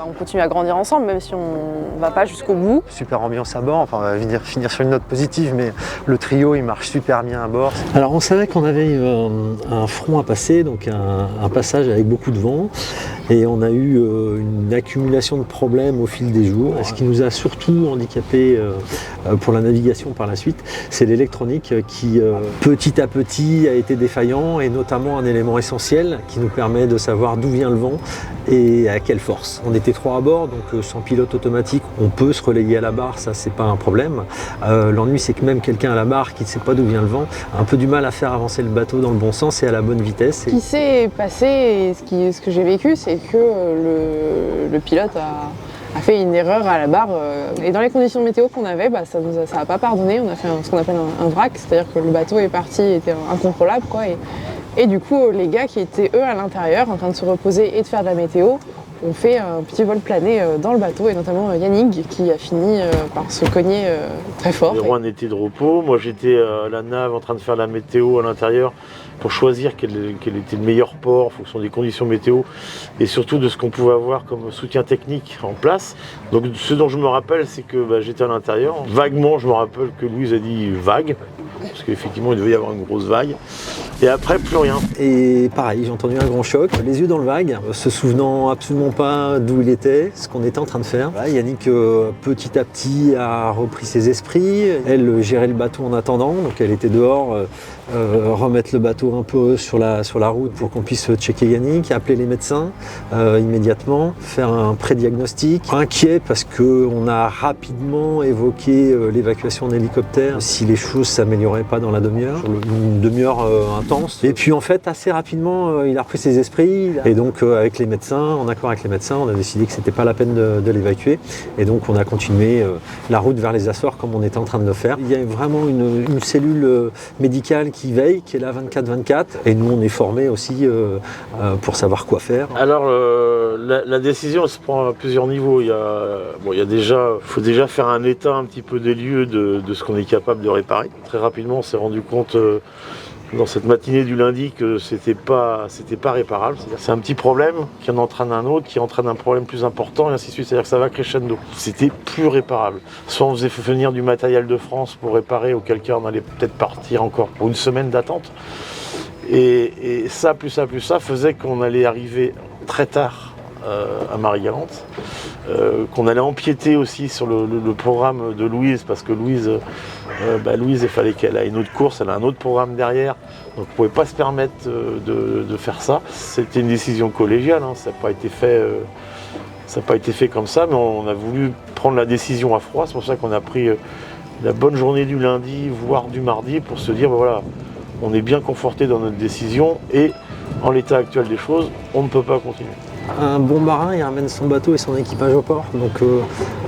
On continue à grandir ensemble, même si on ne va pas jusqu'au bout. Super ambiance à bord, enfin on va finir sur une note positive, mais le trio il marche super bien à bord. Alors on savait qu'on avait un front à passer, donc un passage avec beaucoup de vent, et on a eu une accumulation de problèmes au fil des jours. Et ce qui nous a surtout handicapé pour la navigation par la suite, c'est l'électronique qui petit à petit a été défaillant, et notamment un élément essentiel qui nous permet de savoir d'où vient le vent et à quelle force. On était 3 à bord, donc sans pilote automatique, on peut se relayer à la barre, ça c'est pas un problème. L'ennui c'est que même quelqu'un à la barre qui ne sait pas d'où vient le vent a un peu du mal à faire avancer le bateau dans le bon sens et à la bonne vitesse. Ce qui s'est passé et ce que j'ai vécu, c'est que le pilote a fait une erreur à la barre. Et dans les conditions météo qu'on avait, ça n'a pas pardonné. On a fait ce qu'on appelle un vrac, c'est-à-dire que le bateau est parti, était incontrôlable, quoi. Et du coup, les gars qui étaient eux à l'intérieur, en train de se reposer et de faire de la météo, ont fait un petit vol plané dans le bateau, et notamment Yannick qui a fini par se cogner très fort. Erwan était de repos, moi j'étais à la nave en train de faire la météo à l'intérieur pour choisir quel était le meilleur port en fonction des conditions météo et surtout de ce qu'on pouvait avoir comme soutien technique en place. Donc ce dont je me rappelle, c'est que j'étais à l'intérieur. Vaguement, je me rappelle que Louise a dit vague, parce qu'effectivement il devait y avoir une grosse vague. Et après, plus rien. Et pareil, j'ai entendu un grand choc, les yeux dans le vague, se souvenant absolument pas d'où il était, ce qu'on était en train de faire. Voilà, Yannick, petit à petit, a repris ses esprits. Elle gérait le bateau en attendant, donc elle était dehors, remettre le bateau un peu sur la route pour qu'on puisse checker Yannick, appeler les médecins immédiatement, faire un pré-diagnostic. Inquiet parce qu'on a rapidement évoqué l'évacuation d'hélicoptère si les choses s'amélioraient pas dans la demi-heure, une demi-heure intense. Et puis en fait, assez rapidement, il a repris ses esprits. Et donc avec les médecins, en accord avec les médecins, on a décidé que c'était pas la peine de l'évacuer. Et donc on a continué la route vers les Açores comme on était en train de le faire. Il y a vraiment une cellule médicale qui veille, qui est là 24/24. Et nous, on est formés aussi pour savoir quoi faire. Alors la décision elle se prend à plusieurs niveaux. Il faut déjà faire un état un petit peu des lieux de ce qu'on est capable de réparer. Très rapidement, on s'est rendu compte dans cette matinée du lundi que c'était pas réparable. C'est un petit problème qui en entraîne un autre, qui entraîne un problème plus important, et ainsi de suite. C'est-à-dire que ça va crescendo. C'était plus réparable. Soit on faisait venir du matériel de France pour réparer, auquel cas on allait peut-être partir encore pour une semaine d'attente. Et ça, plus ça, faisait qu'on allait arriver très tard à Marie-Galante, qu'on allait empiéter aussi sur le programme de Louise, parce que Louise, il fallait qu'elle ait une autre course, elle a un autre programme derrière, donc on ne pouvait pas se permettre de faire ça. C'était une décision collégiale, ça n'a pas été fait comme ça, mais on a voulu prendre la décision à froid. C'est pour ça qu'on a pris la bonne journée du lundi, voire du mardi, pour se dire, voilà, on est bien conforté dans notre décision, et en l'état actuel des choses, on ne peut pas continuer. Un bon marin, il ramène son bateau et son équipage au port. Donc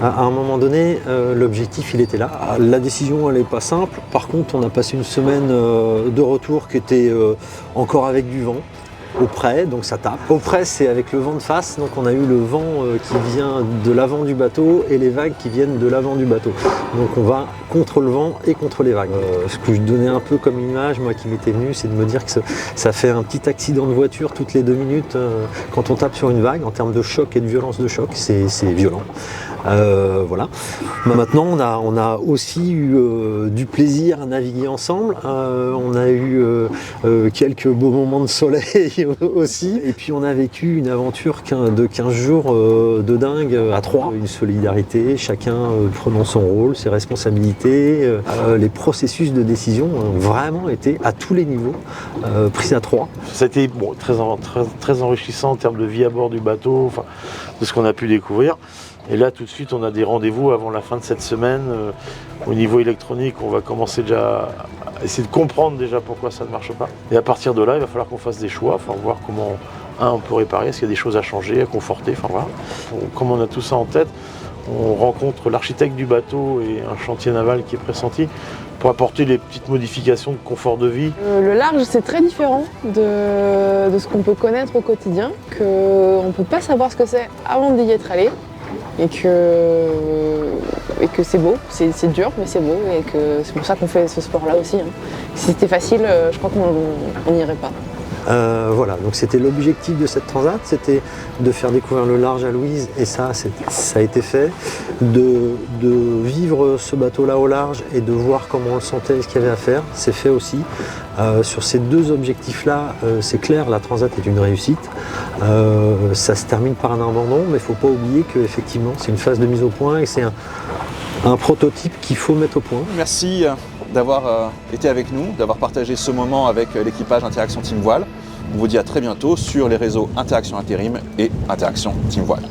à un moment donné, l'objectif il était là. La décision elle n'est pas simple. Par contre, on a passé une semaine de retour qui était encore avec du vent. Au près, donc ça tape. Au près, c'est avec le vent de face, donc on a eu le vent qui vient de l'avant du bateau et les vagues qui viennent de l'avant du bateau. Donc on va contre le vent et contre les vagues. Ce que je donnais un peu comme image, moi qui m'était venu, c'est de me dire que ça fait un petit accident de voiture toutes les 2 minutes quand on tape sur une vague. En termes de choc et de violence de choc, c'est violent. Voilà. Maintenant, on a aussi eu du plaisir à naviguer ensemble. On a eu quelques beaux moments de soleil aussi. Et puis on a vécu une aventure de 15 jours de dingue à 3. Une solidarité, chacun prenant son rôle, ses responsabilités. Les processus de décision ont vraiment été à tous les niveaux pris à 3. C'était très enrichissant en termes de vie à bord du bateau, de ce qu'on a pu découvrir. Et là, tout de suite, on a des rendez-vous avant la fin de cette semaine. Au niveau électronique, on va commencer déjà à essayer de comprendre déjà pourquoi ça ne marche pas. Et à partir de là, il va falloir qu'on fasse des choix, voir comment on peut réparer, est-ce qu'il y a des choses à changer, à conforter, voilà. Comme on a tout ça en tête, on rencontre l'architecte du bateau et un chantier naval qui est pressenti pour apporter les petites modifications de confort de vie. Le large, c'est très différent de ce qu'on peut connaître au quotidien, qu'on ne peut pas savoir ce que c'est avant d'y être allé. Et que c'est beau, c'est dur mais c'est beau, et que c'est pour ça qu'on fait ce sport là aussi. Si c'était facile, je crois qu'on n'y irait pas. Voilà, donc c'était l'objectif de cette transat, c'était de faire découvrir le large à Louise, et ça a été fait, de vivre ce bateau-là au large et de voir comment on le sentait et ce qu'il y avait à faire, c'est fait aussi. Sur ces deux objectifs-là, c'est clair, la transat est une réussite. Ça se termine par un abandon, mais il ne faut pas oublier qu'effectivement c'est une phase de mise au point et c'est un prototype qu'il faut mettre au point. Merci d'avoir été avec nous, d'avoir partagé ce moment avec l'équipage Interaction Team Voile. On vous dit à très bientôt sur les réseaux Interaction Intérim et Interaction Team Voile.